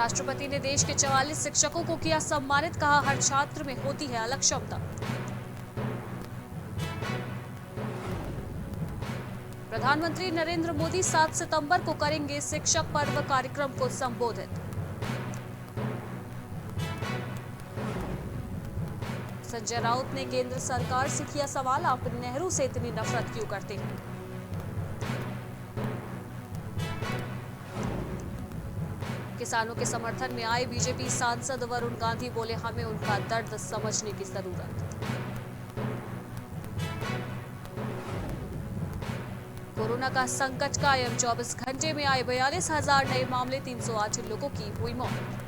राष्ट्रपति ने देश के 44 शिक्षकों को किया सम्मानित, कहा हर छात्र में होती है अलग क्षमता। प्रधानमंत्री नरेंद्र मोदी 7 सितंबर को करेंगे शिक्षक पर्व कार्यक्रम को संबोधित। संजय राउत ने केंद्र सरकार से किया सवाल, आप नेहरू से इतनी नफरत क्यों करते हैं। किसानों के समर्थन में आए बीजेपी सांसद वरुण गांधी बोले, हमें उनका दर्द समझने की जरूरत। कोरोना का संकट कायम, 24 घंटे में आए 42,000 नए मामले, 308 लोगों की हुई मौत।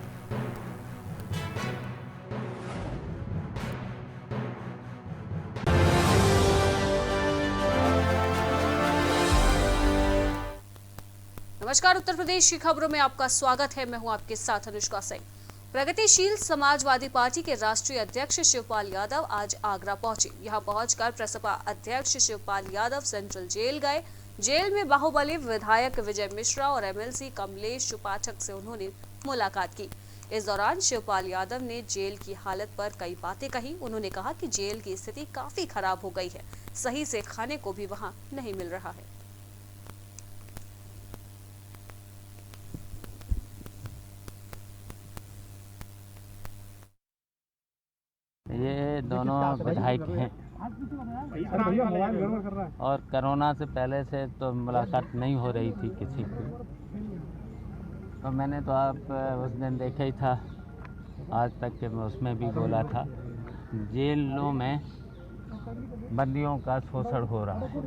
नमस्कार, उत्तर प्रदेश की खबरों में आपका स्वागत है। मैं हूं आपके साथ अनुष्का सिंह। प्रगतिशील समाजवादी पार्टी के राष्ट्रीय अध्यक्ष शिवपाल यादव आज आगरा पहुंचे। यहां पहुंचकर प्रसपा अध्यक्ष शिवपाल यादव सेंट्रल जेल गए। जेल में बाहुबली विधायक विजय मिश्रा और एमएलसी कमलेश पाठक से उन्होंने मुलाकात की। इस दौरान शिवपाल यादव ने जेल की हालत पर कई बातें कही। उन्होंने कहा कि जेल की स्थिति काफी खराब हो गई है, सही से खाने को भी वहां नहीं मिल रहा है। ये दोनों विधायक हैं और कोरोना से पहले से तो मुलाकात नहीं हो रही थी किसी की, तो मैंने तो आप उस दिन देखा ही था, आज तक के मैं उसमें भी बोला था, जेलों में बंदियों का शोषण हो रहा है,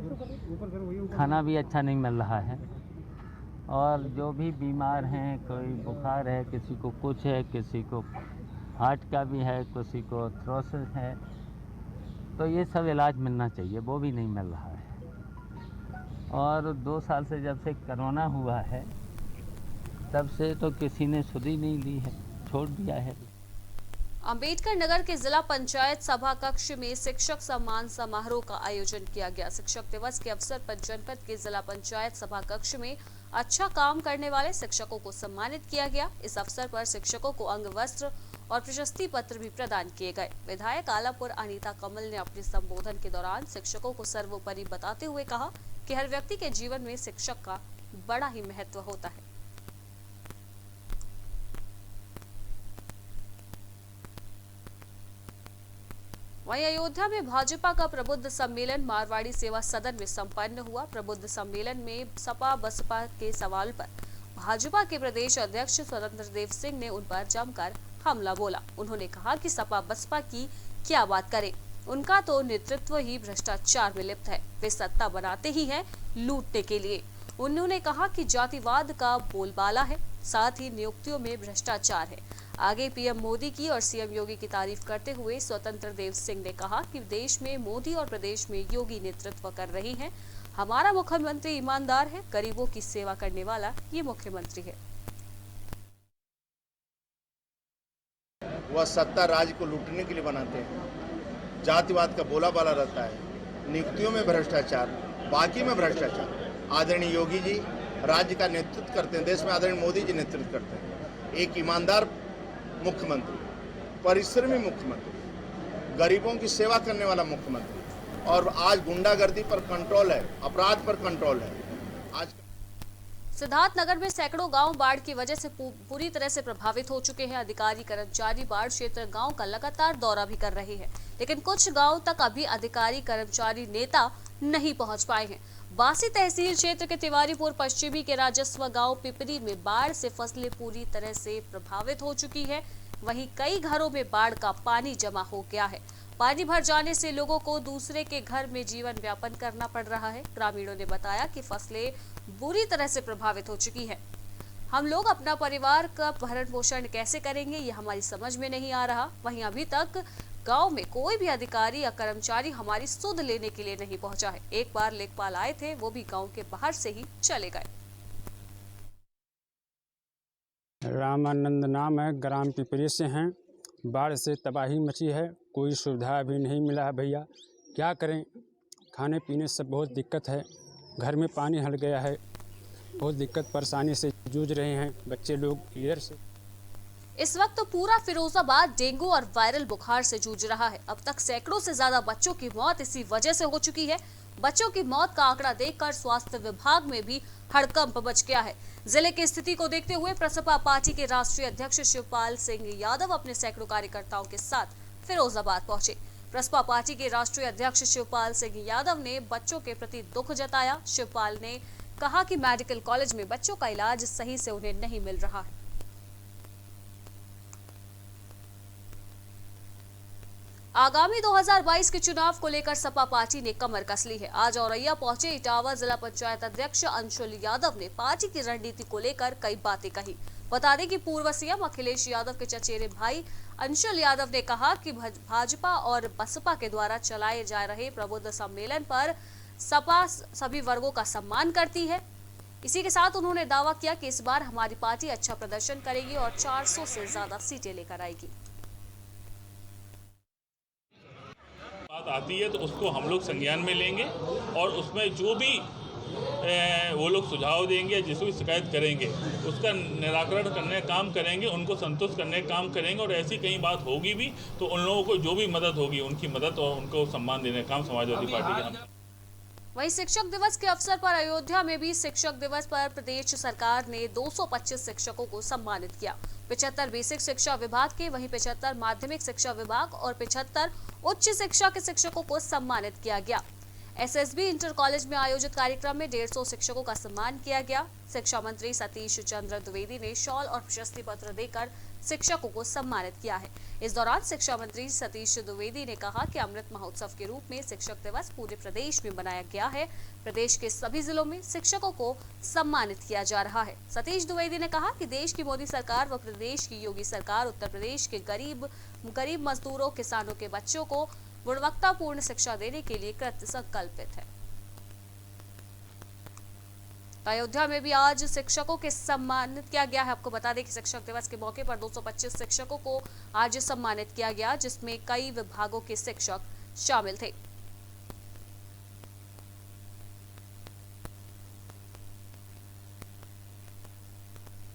खाना भी अच्छा नहीं मिल रहा है और जो भी बीमार हैं, कोई बुखार है, किसी को कुछ है, किसी को हार्ट का भी है, किसी को थ्रोसिस है, तो ये सब इलाज मिलना चाहिए, वो भी नहीं मिल रहा है। और 2 साल से जब से कोरोना हुआ है तब से तो किसी ने सुध ही नहीं ली है, छोड़ दिया है। अंबेडकर नगर के जिला पंचायत सभा कक्ष में शिक्षक सम्मान समारोह का आयोजन किया गया। शिक्षक दिवस के अवसर पर जनपद के जिला पंचायत सभा कक्ष में अच्छा काम करने वाले शिक्षकों को सम्मानित किया गया। इस अवसर पर शिक्षकों को अंग वस्त्र और प्रशस्ति पत्र भी प्रदान किए गए। विधायक आलापुर अनीता कमल ने अपने संबोधन के दौरान शिक्षकों को सर्वोपरि बताते हुए कहा कि हर व्यक्ति के जीवन में शिक्षक का बड़ा ही महत्व होता है। वहीं अयोध्या में भाजपा का प्रबुद्ध सम्मेलन मारवाड़ी सेवा सदन में संपन्न हुआ। प्रबुद्ध सम्मेलन में सपा बसपा के सवाल पर भाजपा के प्रदेश अध्यक्ष स्वतंत्र देव सिंह ने उन पर जमकर हमला बोला। उन्होंने कहा कि सपा बसपा की क्या बात करें, उनका तो नेतृत्व ही भ्रष्टाचार में लिप्त है, वे सत्ता बनाते ही हैं लूटने के लिए। उन्होंने कहा कि जातिवाद का बोलबाला है, साथ ही नियुक्तियों में भ्रष्टाचार है। आगे पीएम मोदी की और सीएम योगी की तारीफ करते हुए स्वतंत्र देव सिंह ने कहा कि देश में मोदी और प्रदेश में योगी नेतृत्व कर रही हैं। हमारा मुख्यमंत्री ईमानदार है, गरीबों की सेवा करने वाला ये मुख्यमंत्री है। वह सत्ता राज्य को लूटने के लिए बनाते हैं, जातिवाद का बोलाबाला रहता है, नियुक्तियों में भ्रष्टाचार, बाकी में भ्रष्टाचार। आदरणीय योगी जी राज्य का नेतृत्व करते हैं, देश में आदरणीय मोदी जी नेतृत्व करते हैं। एक ईमानदार मुख्यमंत्री, परिश्रमी मुख्यमंत्री, गरीबों की सेवा करने वाला मुख्यमंत्री, और आज गुंडागर्दी पर कंट्रोल है, अपराध पर कंट्रोल है। आज सिद्धार्थनगर में सैकड़ों गांव बाढ़ की वजह से पूरी तरह से प्रभावित हो चुके हैं। अधिकारी कर्मचारी बाढ़ क्षेत्र गांव का लगातार दौरा भी कर रहे हैं, लेकिन कुछ गांव तक अभी अधिकारी कर्मचारी नेता नहीं पहुंच पाए हैं। बासी तहसील क्षेत्र के तिवारीपुर पश्चिमी के राजस्व गांव पिपरी में बाढ़ से फसलें पूरी तरह से प्रभावित हो चुकी है। वहीं कई घरों में बाढ़ का पानी जमा हो गया है। पानी भर जाने से लोगों को दूसरे के घर में जीवन यापन करना पड़ रहा है। ग्रामीणों ने बताया कि फसलें बुरी तरह से प्रभावित हो चुकी है। हम लोग अपना परिवार का भरण पोषण कैसे करेंगे, ये हमारी समझ में नहीं आ रहा। वहीं अभी तक गांव में कोई भी अधिकारी या कर्मचारी हमारी सुध लेने के लिए नहीं पहुंचा है। एक बार लेखपाल आए थे, वो भी गांव के बाहर से ही चले गए। रामानंद नाम है, ग्राम पिपरी से हैं। बाढ़ से तबाही मची है, कोई सुविधा अभी नहीं मिला है भैया, क्या करें। खाने पीने से बहुत दिक्कत है, घर में पानी हट गया है, बहुत दिक्कत परेशानी से जूझ रहे हैं बच्चे लोग इधर से। इस वक्त पूरा फिरोजाबाद डेंगू और वायरल बुखार से जूझ रहा है। अब तक सैकड़ों से ज्यादा बच्चों की मौत इसी वजह से हो चुकी है। बच्चों की मौत का आंकड़ा देखकर स्वास्थ्य विभाग में भी हड़कंप मच गया है। जिले की स्थिति को देखते हुए प्रसपा पार्टी के राष्ट्रीय अध्यक्ष शिवपाल सिंह यादव अपने सैकड़ों कार्यकर्ताओं के साथ फिरोजाबाद पहुंचे। प्रसपा पार्टी के राष्ट्रीय अध्यक्ष शिवपाल सिंह यादव ने बच्चों के प्रति दुख जताया। शिवपाल ने कहा कि मेडिकल कॉलेज में बच्चों का इलाज सही से उन्हें नहीं मिल रहा है। आगामी 2022 के चुनाव को लेकर सपा पार्टी ने कमर कस ली है। आज औरैया पहुंचे इटावा जिला पंचायत अध्यक्ष अंशुल यादव ने पार्टी की रणनीति को लेकर कई बातें कही। बता दें कि पूर्व सीएम अखिलेश यादव के चचेरे भाई अंशुल यादव ने कहा कि भाजपा और बसपा के द्वारा चलाए जा रहे प्रबुद्ध सम्मेलन पर सपा सभी वर्गों का सम्मान करती है। इसी के साथ उन्होंने दावा किया कि इस बार हमारी पार्टी अच्छा प्रदर्शन करेगी और 400 से ज्यादा सीटें लेकर आएगी। बात आती है तो उसको हम लोग संज्ञान में लेंगे और उसमें जो भी वो लोग सुझाव देंगे, जिसको भी शिकायत करेंगे उसका निराकरण करने का काम करेंगे, उनको संतुष्ट करने का काम करेंगे। और ऐसी कहीं बात होगी भी तो उन लोगों को जो भी मदद होगी उनकी मदद और उनको सम्मान देने का काम समाजवादी पार्टी का। वहीं शिक्षक दिवस के अवसर पर अयोध्या में भी शिक्षक दिवस पर प्रदेश सरकार ने 225 शिक्षकों को सम्मानित किया। 75 बेसिक शिक्षा विभाग के, वहीं 75 माध्यमिक शिक्षा विभाग और 75 उच्च शिक्षा के शिक्षकों को सम्मानित किया गया। एसएसबी इंटर कॉलेज में आयोजित कार्यक्रम में 150 शिक्षकों का सम्मान किया गया। शिक्षा मंत्री सतीश चंद्र द्विवेदी ने शॉल और प्रशस्ति पत्र देकर शिक्षकों को सम्मानित किया है। इस दौरान शिक्षा मंत्री सतीश द्विवेदी ने कहा कि अमृत महोत्सव के रूप में शिक्षक दिवस पूरे प्रदेश में मनाया गया है। प्रदेश के सभी जिलों में शिक्षकों को सम्मानित किया जा रहा है। सतीश द्विवेदी ने कहा कि देश की मोदी सरकार व प्रदेश की योगी सरकार उत्तर प्रदेश के गरीब मजदूरों, किसानों के बच्चों को गुणवत्तापूर्ण शिक्षा देने के लिए कृत संकल्पित है। अयोध्या में भी आज शिक्षकों के सम्मानित किया गया है। आपको बता दें कि शिक्षक दिवस के मौके पर 225 शिक्षकों को आज सम्मानित किया गया, जिसमें कई विभागों के शिक्षक शामिल थे।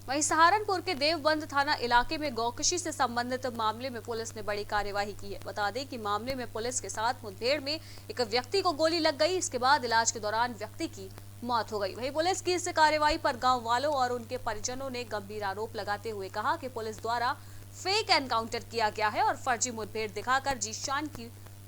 वहीं सहारनपुर के देवबंद थाना इलाके में गौकशी से संबंधित मामले में पुलिस ने बड़ी कार्यवाही की है। बता दें कि मामले में पुलिस के साथ मुठभेड़ में एक व्यक्ति को गोली लग गई। इसके बाद इलाज के दौरान व्यक्ति की मौत हो गई। वहीं पुलिस की इस कार्रवाई पर गांव वालों और उनके परिजनों ने गंभीर आरोप लगाते हुए कहा कि पुलिस द्वारा फेक एनकाउंटर किया गया है और फर्जी मुठभेड़ दिखाकर जीशान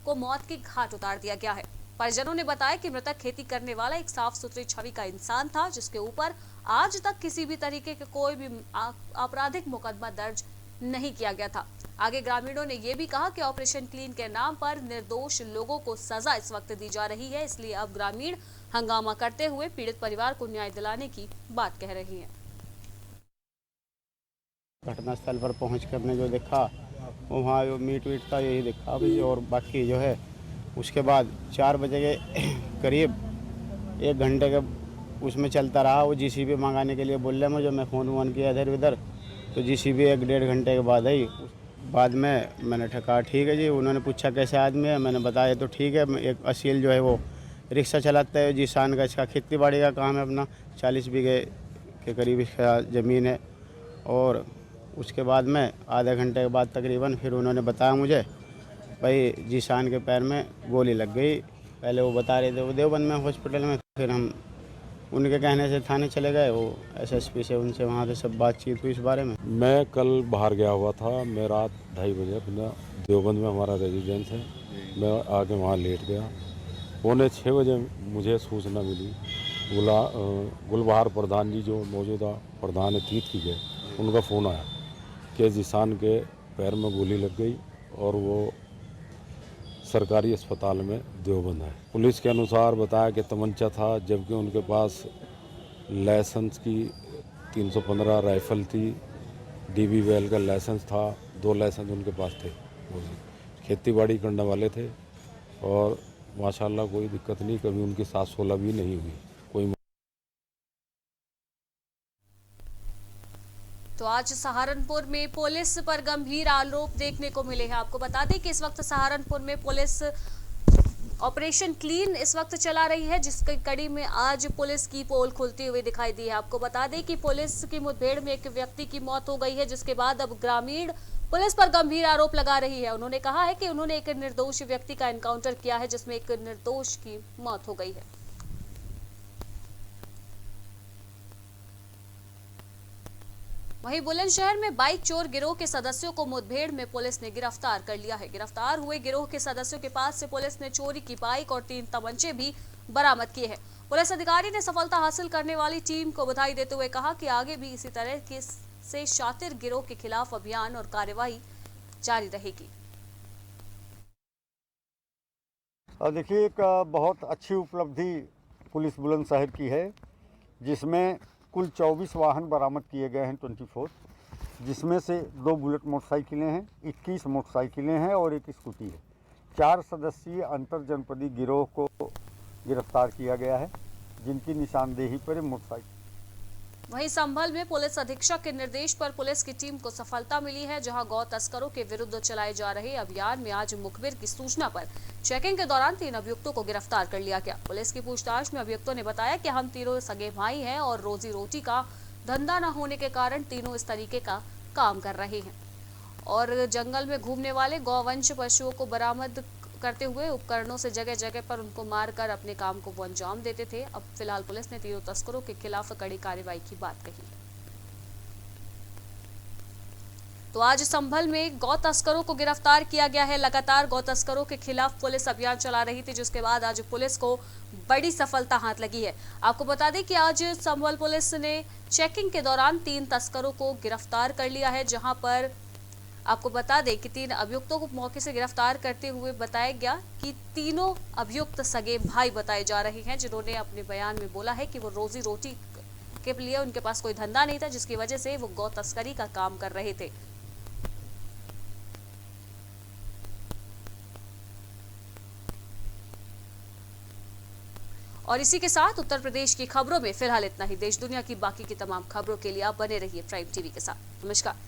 को मौत के घाट उतार दिया गया है। परिजनों ने बताया कि मृतक खेती करने वाला एक साफ सुथरी छवि का इंसान था, जिसके ऊपर आज तक किसी भी तरीके के कोई भी आपराधिक मुकदमा दर्ज नहीं किया गया था। आगे ग्रामीणों ने यह भी कहा कि ऑपरेशन क्लीन के नाम पर निर्दोष लोगों को सजा इस वक्त दी जा रही है, इसलिए अब ग्रामीण हंगामा करते हुए पीड़ित परिवार को न्याय दिलाने की बात कह रही हैं। घटनास्थल पर पहुँच कर ने जो देखा वहाँ मीट वीट था यही देखा भाई, और बाकी जो है उसके बाद 4 बजे के करीब 1 घंटे के उसमें चलता रहा। वो जीसीबी मंगाने के लिए बोल रहे मुझे, मैं फ़ोन किया इधर उधर, तो जीसीबी 1-1.5 घंटे के बाद आई। बाद में मैंने कहा ठीक है जी। उन्होंने पूछा कैसे आदमी है, मैंने बताया तो ठीक है। एक असील जो है वो रिक्शा चलाता है, जीशान का इसका खेती बाड़ी का काम है, अपना 40 बीघे के करीब इसका ज़मीन है। और उसके बाद में आधे घंटे के बाद तकरीबन फिर उन्होंने बताया मुझे भाई जीशान के पैर में गोली लग गई। पहले वो बता रहे थे वो देवबंद में हॉस्पिटल में, फिर हम उनके कहने से थाने चले गए। वो एसएसपी से उनसे वहाँ से सब बातचीत हुई इस बारे में। मैं कल बाहर गया हुआ था, मैं रात 2:30 बजे अपना देवबंद में हमारा रेजिडेंस है, मैं आके वहाँ लेट गया। 5:45 बजे मुझे सूचना मिली, गुलबहार प्रधान जी जो मौजूदा प्रधान है तीर्थ की गए, उनका फ़ोन आया कि जीशान के पैर में गोली लग गई और वो सरकारी अस्पताल में देवबंद है। पुलिस के अनुसार बताया कि तमंचा था, जबकि उनके पास लाइसेंस की 315 राइफल थी, डीबी वेल का लाइसेंस था, 2 लाइसेंस उनके पास थे। खेती बाड़ी करने वाले थे और माशाल्लाह कोई दिक्कत नहीं, कभी उनकी 7-16 भी नहीं हुई कोई। तो आज सहारनपुर में पुलिस पर गंभीर आरोप देखने को मिले हैं। आपको बता दें कि इस वक्त सहारनपुर में पुलिस ऑपरेशन क्लीन इस वक्त चला रही है, जिसकी कड़ी में आज पुलिस की पोल खुलती हुई दिखाई दी है। आपको बता दें कि पुलिस की मुठभेड़ में एक व्यक्ति की मौत हो गई है, जिसके बाद अब ग्रामीण पुलिस पर गंभीर आरोप लगा रही है। उन्होंने कहा है कि उन्होंने एक निर्दोष व्यक्ति का एनकाउंटर किया है, जिसमें एक निर्दोष की मौत हो गई है। वहीं बुलंदशहर में बाइक चोर गिरोह के सदस्यों को मुठभेड़ में पुलिस ने गिरफ्तार कर लिया है। गिरफ्तार हुए गिरोह के सदस्यों के पास से पुलिस ने चोरी की बाइक और 3 तमंचे भी बरामद किए हैं। पुलिस अधिकारी ने सफलता हासिल करने वाली टीम को बधाई देते हुए कहा कि आगे भी इसी तरह के से शातिर गिरोह के खिलाफ अभियान और कार्यवाही जारी रहेगी। देखिए, एक बहुत अच्छी उपलब्धि पुलिस बुलंदशहर की है, जिसमें कुल 24 वाहन बरामद किए गए हैं 24, जिसमें से 2 बुलेट मोटरसाइकिलें हैं, 21 मोटरसाइकिलें हैं और एक स्कूटी है। 4 सदस्यीय अंतर जनपदीय गिरोह को गिरफ्तार किया गया है, जिनकी निशानदेही पर मोटरसाइकिल। वहीं संभल में पुलिस अधीक्षक के निर्देश पर पुलिस की टीम को सफलता मिली है, जहां गौ तस्करों के विरुद्ध चलाए जा रहे अभियान में आज मुखबिर की सूचना पर चेकिंग के दौरान 3 अभियुक्तों को गिरफ्तार कर लिया गया। पुलिस की पूछताछ में अभियुक्तों ने बताया कि हम तीनों सगे भाई हैं और रोजी रोटी का धंधा न होने के कारण तीनों इस तरीके का काम कर रहे हैं और जंगल में घूमने वाले गौवंश पशुओं को बरामद करते हुए उपकरणों से जगह जगह पर उनको मारकर अपने काम को वो अंजाम देते थे। अब फिलहाल पुलिस ने तीनों तस्करों के खिलाफ कड़ी कार्रवाई की बात कही। तो आज संभल में गौ तस्करों को गिरफ्तार किया गया है। लगातार गौ तस्करों के खिलाफ पुलिस अभियान चला रही थी, जिसके बाद आज पुलिस को बड़ी सफलता हाथ लगी है। आपको बता दें कि आज संभल पुलिस ने चेकिंग के दौरान 3 तस्करों को गिरफ्तार कर लिया है, जहां पर आपको बता दें कि 3 अभियुक्तों को मौके से गिरफ्तार करते हुए बताया गया कि तीनों अभियुक्त सगे भाई बताए जा रहे हैं, जिन्होंने अपने बयान में बोला है कि वो रोजी रोटी के लिए उनके पास कोई धंधा नहीं था, जिसकी वजह से वो गौ तस्करी का काम कर रहे थे। और इसी के साथ उत्तर प्रदेश की खबरों में फिलहाल इतना ही। देश दुनिया की बाकी की तमाम खबरों के लिए आप बने रहिए प्राइम टीवी के साथ। नमस्कार।